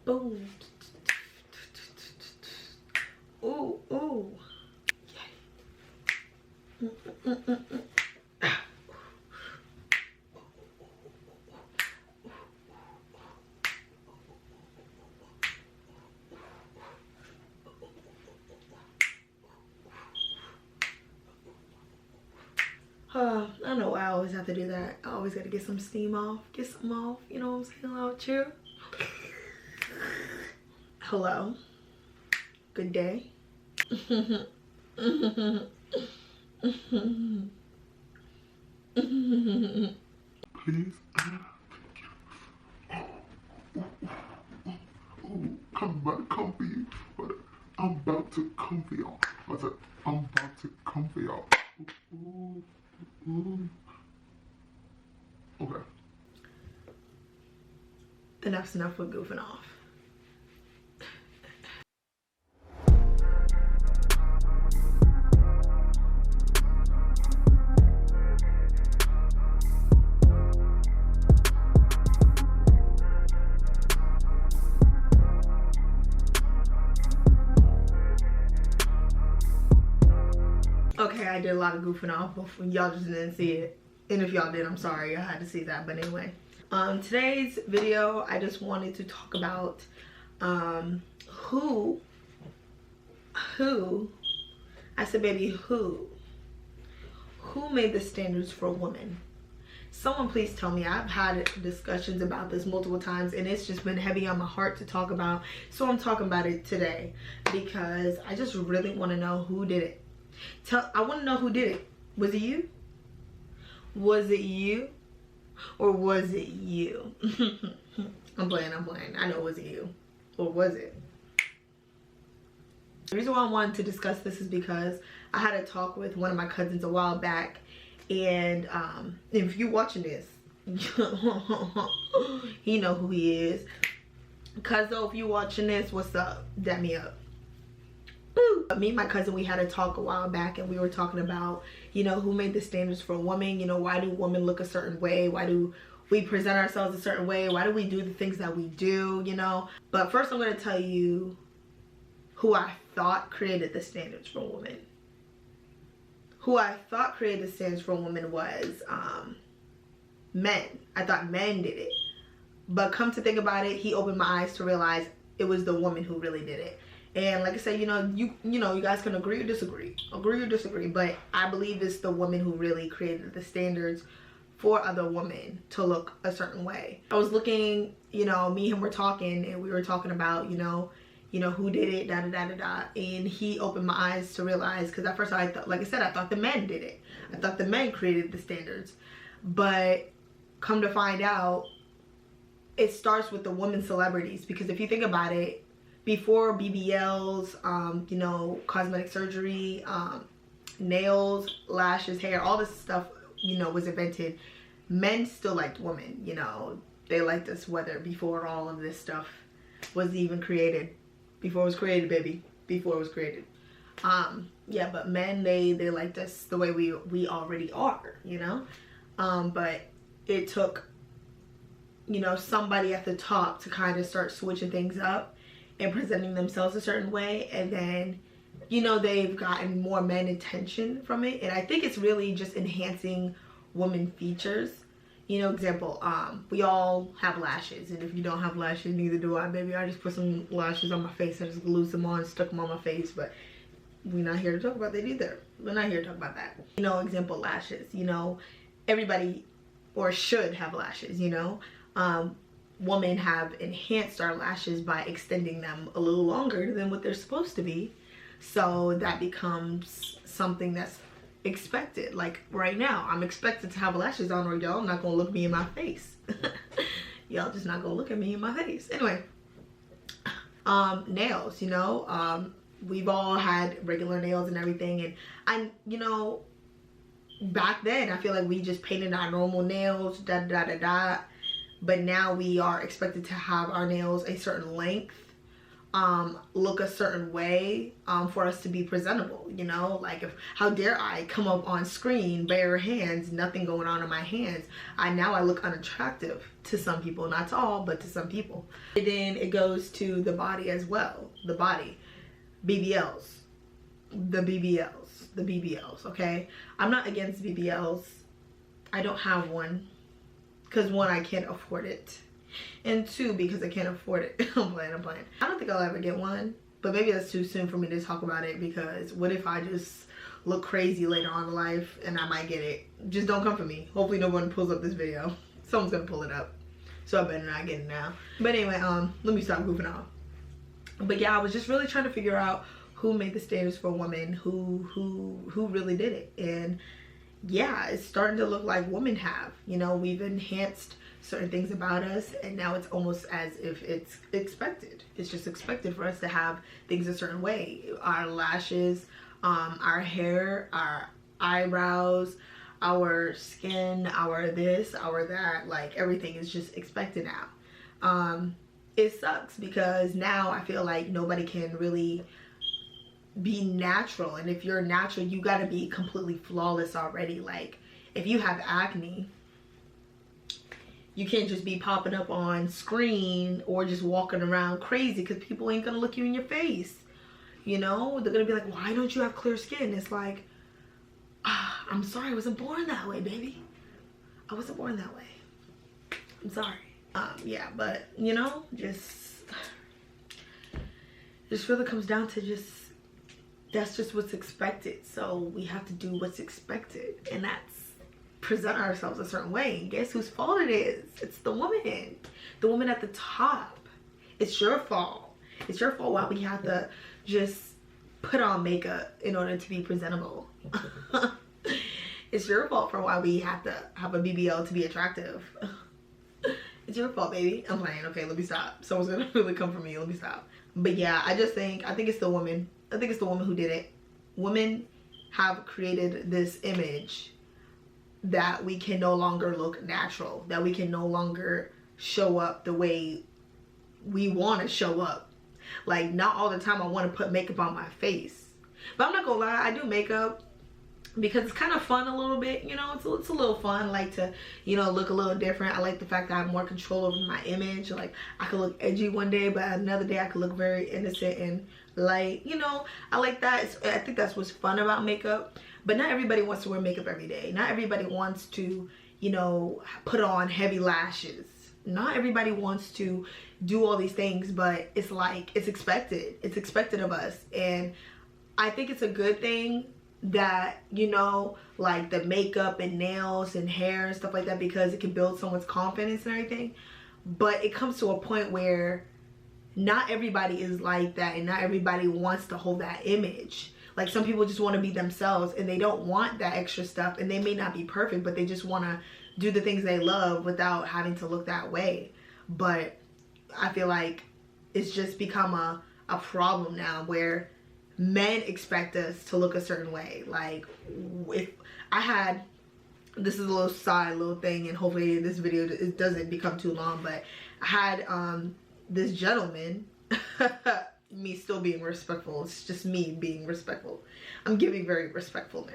Boom. Ooh, ooh. I don't know why I always have to do that. I always gotta get some steam off, get some off, you know what I'm saying? I'll chill. Hello. Good day. Please, thank you. Oh, I'm about to come for you. I'm about to come for y'all. I'm about to come for y'all. Okay. Enough's enough with goofing off. Okay, I did a lot of goofing off before y'all just didn't see it. And if y'all did, I'm sorry, I had to see that. But anyway, today's video, I just wanted to talk about who, I said baby, who made the standards for women? Someone please tell me. I've had discussions about this multiple times and it's just been heavy on my heart to talk about. So I'm talking about it today because I just really want to know who did it. I want to know who did it. Was it you? Was it you? Or was it you? I'm playing. I know it wasn't you. Or was it? The reason why I wanted to discuss this is because I had a talk with one of my cousins a while back. And if you're watching this, he know who he is. Cuzzo, if you're watching this, what's up? Dap me up. Woo. Me and my cousin, we had a talk a while back and we were talking about, you know, who made the standards for women. You know, why do women look a certain way? Why do we present ourselves a certain way? Why do we do the things that we do, you know? But first I'm going to tell you who I thought created the standards for women. Who I thought created the standards for women was men. I thought men did it. But come to think about it, he opened my eyes to realize it was the woman who really did it. And like I said, you know, you guys can agree or disagree. But I believe it's the woman who really created the standards for other women to look a certain way. I was looking, you know, me and him were talking and we were talking about, you know, who did it, da da da da da. And he opened my eyes to realize, because at first I thought, like I said, I thought the men did it. I thought the men created the standards. But come to find out, it starts with the women celebrities. Because if you think about it, before BBLs, you know, cosmetic surgery, nails, lashes, hair, all this stuff, you know, was invented, men still liked women, you know. They liked us whether before all of this stuff was even created. Before it was created, baby. Before it was created. Yeah, but men, they liked us the way we already are, you know. But it took, you know, somebody at the top to kind of start switching things up and presenting themselves a certain way, and then, you know, they've gotten more men attention from it. And I think it's really just enhancing women features. You know, example, we all have lashes, and if you don't have lashes, neither do I, baby. I just put some lashes on my face and just glued them on, stuck them on my face. But we're not here to talk about that either. We're not here to talk about that. You know, example, lashes. You know, everybody or should have lashes, you know. Women have enhanced our lashes by extending them a little longer than what they're supposed to be. So that becomes something that's expected. Like right now, I'm expected to have lashes on or y'all not gonna look me in my face. Y'all just not gonna look at me in my face. Anyway, nails, you know, we've all had regular nails and everything. And you know, back then, I feel like we just painted our normal nails, da da da da. But now we are expected to have our nails a certain length, look a certain way for us to be presentable, you know? Like, if how dare I come up on screen bare hands, nothing going on in my hands. I look unattractive to some people, not to all, but to some people. And then it goes to the body as well. The body, BBLs, the BBLs, okay? I'm not against BBLs. I don't have one because, one, I can't afford it, and two, because I can't afford it. I'm playing. I don't think I'll ever get one, but maybe that's too soon for me to talk about it, because what if I just look crazy later on in life and I might get it? Just don't come for me. Hopefully no one pulls up this video. Someone's gonna pull it up, so I better not get it now. But anyway, let me stop goofing off. But yeah, I was just really trying to figure out who made the standards for women, who really did it. And yeah, it's starting to look like women have. You know, we've enhanced certain things about us, and now it's almost as if it's expected. It's just expected for us to have things a certain way. Our lashes, our hair, our eyebrows, our skin, our this, our that, like everything is just expected now. It sucks because now I feel like nobody can really be natural, and if you're natural, you got to be completely flawless already. Like, if you have acne, you can't just be popping up on screen or just walking around crazy, because people ain't gonna look you in your face. You know, they're gonna be like, why don't you have clear skin? It's like, I'm sorry, I wasn't born that way, baby. I wasn't born that way. I'm sorry. Yeah, but you know, just really comes down to that's just what's expected. So we have to do what's expected, and that's present ourselves a certain way. And guess whose fault it is? It's the woman at the top. It's your fault. It's your fault why we have to just put on makeup in order to be presentable. It's your fault for why we have to have a BBL to be attractive. It's your fault, baby. I'm playing. Okay, let me stop. Someone's gonna really come for me. Let me stop. But yeah, I think it's the woman. I think it's the woman who did it. Women have created this image that we can no longer look natural, that we can no longer show up the way we want to show up. Like, not all the time I want to put makeup on my face. But I'm not gonna lie, I do makeup because it's kind of fun a little bit, you know. It's a little fun. I like to, you know, look a little different. I like the fact that I have more control over my image. Like, I could look edgy one day, but another day I could look very innocent and light, you know. I like that. I think that's what's fun about makeup. But not everybody wants to wear makeup every day. Not everybody wants to, you know, put on heavy lashes. Not everybody wants to do all these things, but it's like, it's expected. It's expected of us. And I think it's a good thing that, you know, like the makeup and nails and hair and stuff like that, because it can build someone's confidence and everything. But it comes to a point where not everybody is like that, and not everybody wants to hold that image. Like, some people just want to be themselves, and they don't want that extra stuff, and they may not be perfect, but they just want to do the things they love without having to look that way. But I feel like it's just become a problem now, where men expect us to look a certain way. Like, if I had, this is a little side little thing, and hopefully this video it doesn't become too long, but I had this gentleman me still being respectful, it's just me being respectful, I'm giving very respectful.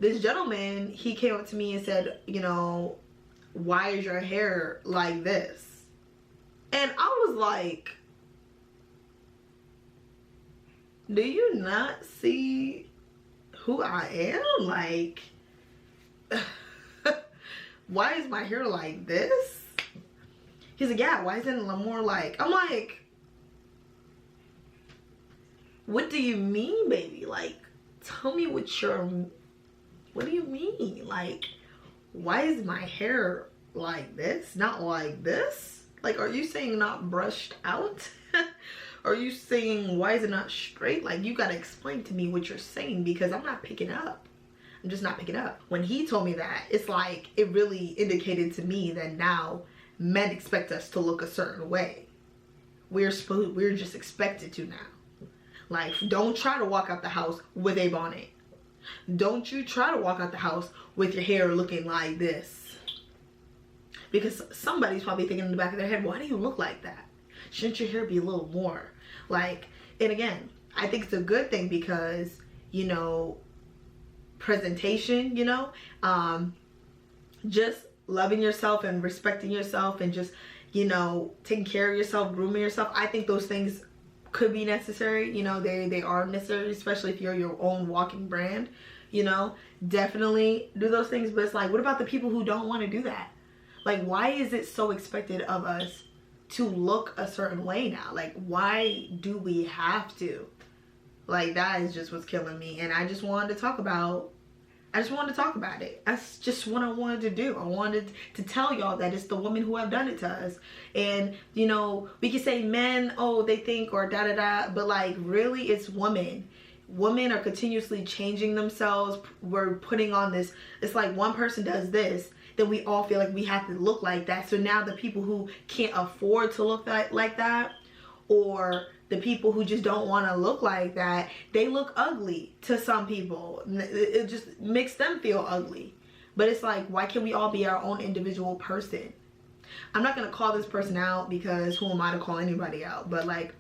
This gentleman, he came up to me and said, you know, why is your hair like this? And I was like, do you not see who I am? Like, why is my hair like this? He's like, yeah, why isn't it more like, I'm like, what do you mean, baby? Like, tell me what do you mean? Like, why is my hair like this? Not like this? Like, are you saying not brushed out? Are you saying, why is it not straight? Like, you gotta explain to me what you're saying, because I'm not picking up. I'm just not picking up. When he told me that, it's like, it really indicated to me that now men expect us to look a certain way. We're just expected to now. Like, don't try to walk out the house with a bonnet. Don't you try to walk out the house with your hair looking like this. Because somebody's probably thinking in the back of their head, why do you look like that? Shouldn't your hair be a little more? Like, and again, I think it's a good thing because, you know, presentation, you know, just loving yourself and respecting yourself and just, you know, taking care of yourself, grooming yourself. I think those things could be necessary. You know, they are necessary, especially if you're your own walking brand. You know, definitely do those things. But it's like, what about the people who don't want to do that? Like, why is it so expected of us to look a certain way now? Like, why do we have to? Like, that is just what's killing me. And I just wanted to talk about it. That's just what I wanted to do. I wanted to tell y'all that it's the women who have done it to us. And, you know, we can say men, oh, they think, or da-da-da, but like, really, it's women. Women are continuously changing themselves. We're putting on this, it's like one person does this, then we all feel like we have to look like that. So now the people who can't afford to look like that, or the people who just don't want to look like that, they look ugly to some people. It just makes them feel ugly. But it's like, why can't we all be our own individual person? I'm not going to call this person out because who am I to call anybody out? But like,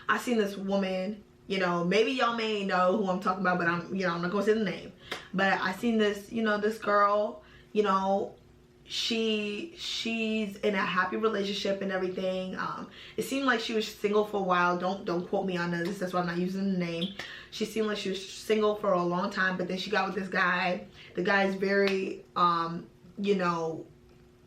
I seen this woman, you know, maybe y'all may know who I'm talking about, but I'm not going to say the name. But I seen this, you know, this girl, you know, she's in a happy relationship and everything. It seemed like she was single for a while. Don't quote me on this, that's why I'm not using the name. She seemed like she was single for a long time, but then she got with this guy. The guy is very you know,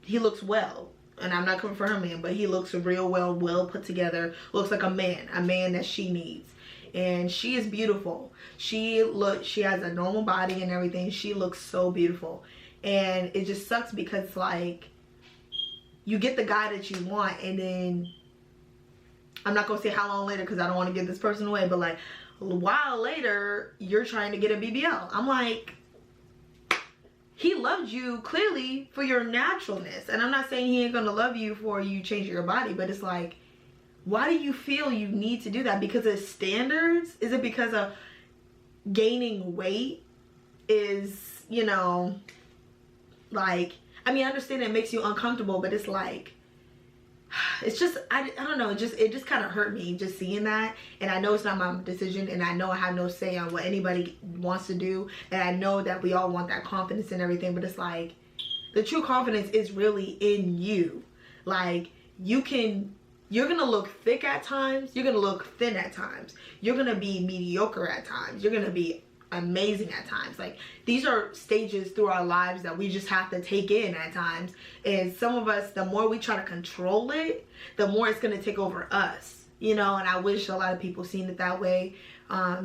he looks well, and I'm not confirming him, but he looks real well put together. Looks like a man that she needs. And she is beautiful. She has a normal body and everything. She looks so beautiful. And it just sucks because, like, you get the guy that you want, and then I'm not gonna say how long later because I don't want to give this person away, but like a while later you're trying to get a BBL. I'm like, he loved you clearly for your naturalness, and I'm not saying he ain't gonna love you for you changing your body, but it's like, why do you feel you need to do that? Because of standards? Is it because of gaining weight? Is, you know, like, I mean, I understand it makes you uncomfortable, but it's like, it's just, I don't know, it just kind of hurt me just seeing that. And I know it's not my decision, and I know I have no say on what anybody wants to do, and I know that we all want that confidence and everything, but it's like, the true confidence is really in you. Like, you're gonna look thick at times, you're gonna look thin at times, you're gonna be mediocre at times, you're gonna be amazing at times. Like, these are stages through our lives that we just have to take in at times, and some of us, the more we try to control it, the more it's going to take over us, you know. And I wish a lot of people seen it that way. I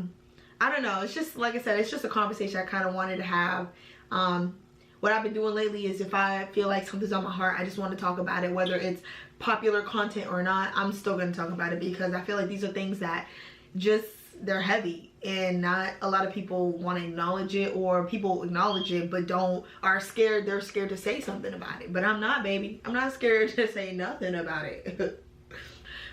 don't know, it's just, like I said, it's just a conversation I kind of wanted to have. What I've been doing lately is, if I feel like something's on my heart, I just want to talk about it, whether it's popular content or not. I'm still going to talk about it because I feel like these are things that just, they're heavy, and not a lot of people want to acknowledge it, or people acknowledge it but are scared. They're scared to say something about it. But I'm not, baby. I'm not scared to say nothing about it.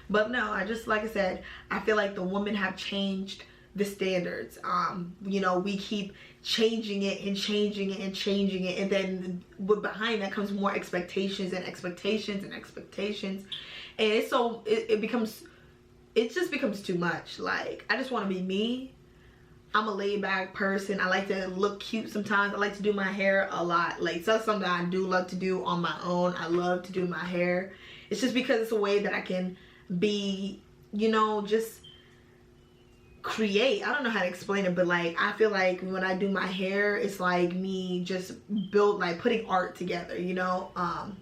But no, I just, like I said, I feel like the women have changed the standards. You know, we keep changing it and changing it and changing it, and then behind that comes more expectations and expectations and expectations, and it's so it just becomes too much. Like, I just want to be me. I'm a laid back person. I like to look cute sometimes. I like to do my hair a lot. Like, so that's something I do love to do on my own. I love to do my hair. It's just because it's a way that I can be, you know, just create. I don't know how to explain it, but like, I feel like when I do my hair, it's like me just putting art together, you know.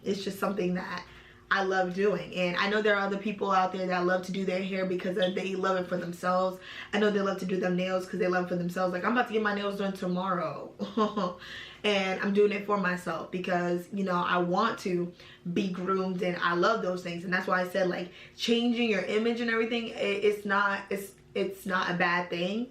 It's just something that I love doing. And I know there are other people out there that love to do their hair because they love it for themselves. I know they love to do their nails because they love it for themselves. Like, I'm about to get my nails done tomorrow. And I'm doing it for myself because, you know, I want to be groomed, and I love those things. And that's why I said, like, changing your image and everything, it's not a bad thing.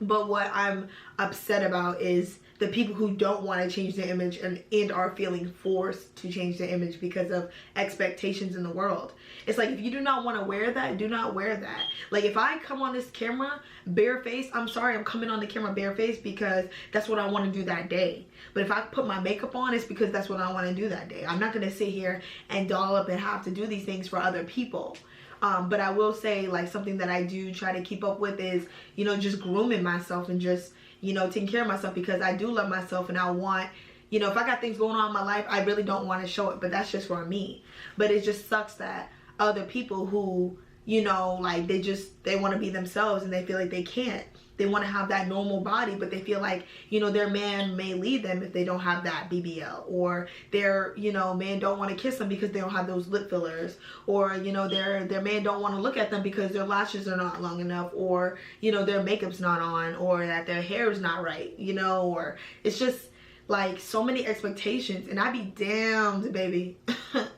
But what I'm upset about is the people who don't want to change their image and are feeling forced to change their image because of expectations in the world. It's like, if you do not want to wear that, do not wear that. Like, if I come on this camera barefaced, I'm sorry, I'm coming on the camera barefaced because that's what I want to do that day. But if I put my makeup on, it's because that's what I want to do that day. I'm not going to sit here and doll up and have to do these things for other people. But I will say, like, something that I do try to keep up with is, you know, just grooming myself and just, you know, taking care of myself, because I do love myself, and I want, you know, if I got things going on in my life, I really don't want to show it, but that's just for me. But it just sucks that other people who, you know, like, they want to be themselves and they feel like they can't. They want to have that normal body, but they feel like, you know, their man may leave them if they don't have that BBL, or their, you know, man don't want to kiss them because they don't have those lip fillers, or, you know, their man don't want to look at them because their lashes are not long enough, or, you know, their makeup's not on, or that their hair is not right, you know, or it's just like so many expectations. And I be damned, baby.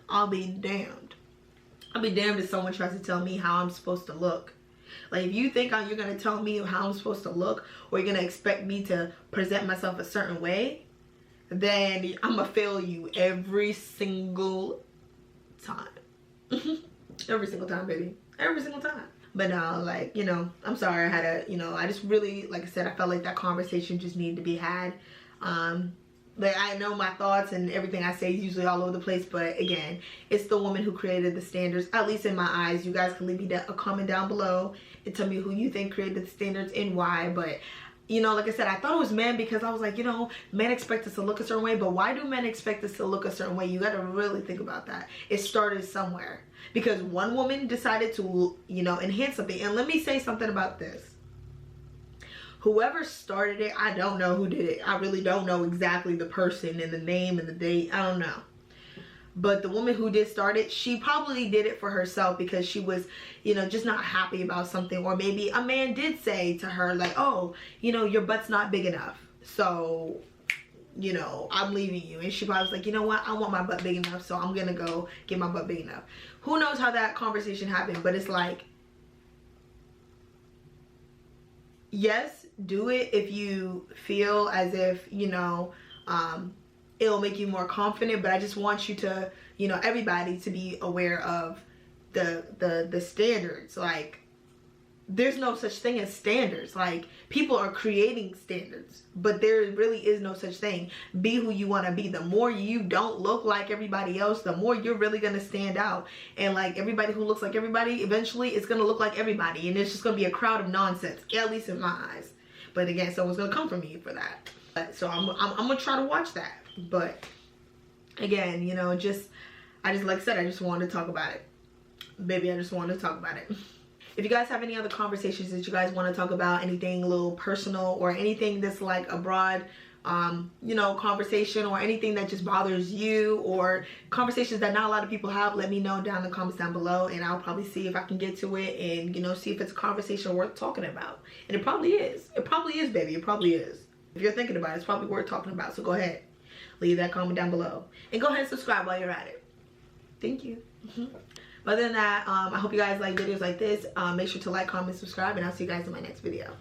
I'll be damned. I'll be damned if someone tries to tell me how I'm supposed to look. Like, if you think you're going to tell me how I'm supposed to look, or you're going to expect me to present myself a certain way, then I'm going to fail you every single time. Every single time, baby. Every single time. But no, like, you know, I'm sorry. I had to, you know, I just really, like I said, I felt like that conversation just needed to be had. Like, I know my thoughts and everything I say is usually all over the place, but again, it's the woman who created the standards, at least in my eyes. You guys can leave me a comment down below and tell me who you think created the standards and why. But, you know, like I said, I thought it was men because I was like, you know, men expect us to look a certain way, but why do men expect us to look a certain way? You got to really think about that. It started somewhere because one woman decided to, you know, enhance something. And let me say something about this. Whoever started it, I don't know who did it. I really don't know exactly the person and the name and the date. I don't know. But the woman who did start it, she probably did it for herself because she was, you know, just not happy about something. Or maybe a man did say to her, like, oh, you know, your butt's not big enough. So, you know, I'm leaving you. And she probably was like, you know what? I want my butt big enough, so I'm going to go get my butt big enough. Who knows how that conversation happened? But it's like, yes, do it if you feel as if, you know, it'll make you more confident. But I just want you to, you know, everybody to be aware of the standards. Like, there's no such thing as standards. Like, people are creating standards, but there really is no such thing. Be who you want to be. The more you don't look like everybody else, the more you're really going to stand out. And like, everybody who looks like everybody, eventually it's going to look like everybody, and it's just going to be a crowd of nonsense, at least in my eyes. But again, someone's going to come for me for that. So I'm going to try to watch that. But again, you know, I just, like I said, I just wanted to talk about it. Baby, I just wanted to talk about it. If you guys have any other conversations that you guys want to talk about, anything a little personal, or anything that's like a broad, you know, conversation, or anything that just bothers you, or conversations that not a lot of people have, let me know down in the comments down below, and I'll probably see if I can get to it and, you know, see if it's a conversation worth talking about. And it probably is. It probably is, baby. It probably is. If you're thinking about it, it's probably worth talking about. So go ahead, leave that comment down below, and go ahead and subscribe while you're at it. Thank you. Other than that, I hope you guys like videos like this. Make sure to like, comment, subscribe, and I'll see you guys in my next video.